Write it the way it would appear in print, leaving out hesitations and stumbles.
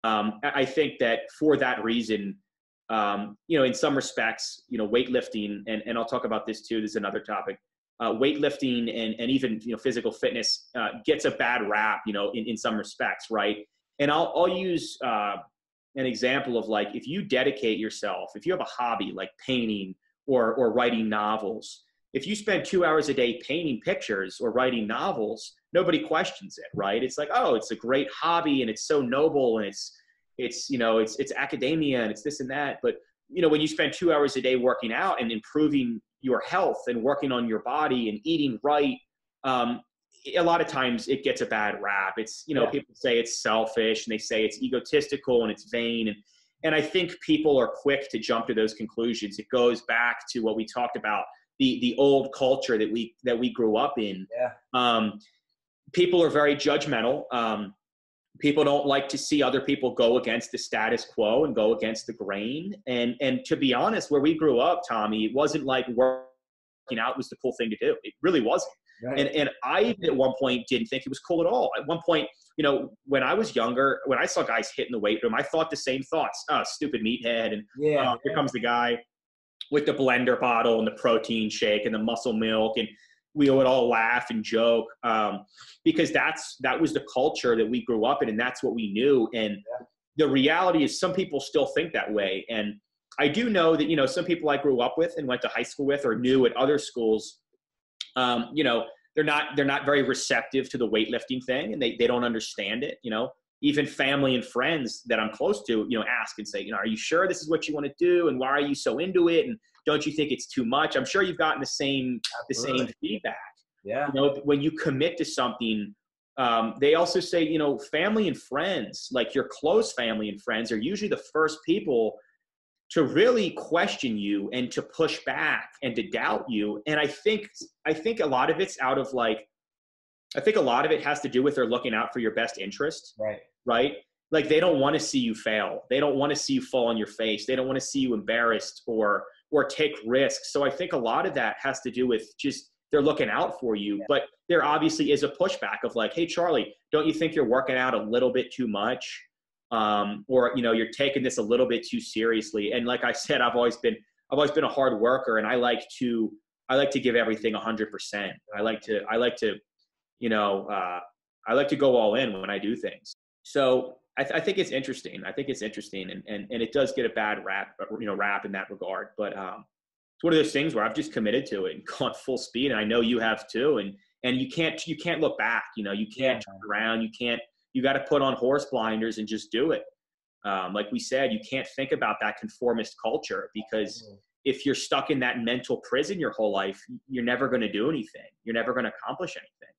I think that for that reason, in some respects, weightlifting, and I'll talk about this too, this is another topic, weightlifting and even, physical fitness gets a bad rap, in some respects, right? And I'll use an example of, like, if you dedicate yourself, if you have a hobby like painting or writing novels, if you spend 2 hours a day painting pictures or writing novels, nobody questions it, right? It's like, oh, it's a great hobby and it's so noble and it's academia and it's this and that. But, when you spend 2 hours a day working out and improving your health and working on your body and eating right, a lot of times it gets a bad rap. It's, people say it's selfish and they say it's egotistical and it's vain. And I think people are quick to jump to those conclusions. It goes back to what we talked about, the old culture that we grew up in. Yeah. People are very judgmental. People don't like to see other people go against the status quo and go against the grain. And to be honest, where we grew up, Tommy, it wasn't like working out was the cool thing to do. It really wasn't. Right. And I, at one point, didn't think it was cool at all. At one point, when I was younger, when I saw guys hit in the weight room, I thought the same thoughts. Oh, stupid meathead. And here comes the guy with the blender bottle and the protein shake and the muscle milk. And we would all laugh and joke because that was the culture that we grew up in, and that's what we knew. And the reality is some people still think that way. And I do know that, some people I grew up with and went to high school with or knew at other schools, they're not very receptive to the weightlifting thing, and they don't understand it. Even family and friends that I'm close to, ask and say, are you sure this is what you want to do? And why are you so into it? And don't you think it's too much? I'm sure you've gotten the same feedback. Yeah. When you commit to something, they also say, family and friends, like your close family and friends, are usually the first people to really question you and to push back and to doubt you. And I think a lot of it's out of I think a lot of it has to do with they're looking out for your best interest. Right. Like they don't want to see you fail. They don't want to see you fall on your face. They don't want to see you embarrassed or take risks. So I think a lot of that has to do with just they're looking out for you. Yeah. But there obviously is a pushback of like, hey, Charlie, don't you think you're working out a little bit too much? Or, you're taking this a little bit too seriously. And like I said, I've always been a hard worker, and I like to give everything 100%. I like to go all in when I do things. So I think it's interesting. And it does get a bad rap in that regard. But it's one of those things where I've just committed to it and gone full speed. And I know you have too. And you can't look back. You can't turn around. You got to put on horse blinders and just do it. Like we said, you can't think about that conformist culture, because if you're stuck in that mental prison your whole life, you're never going to do anything. You're never going to accomplish anything.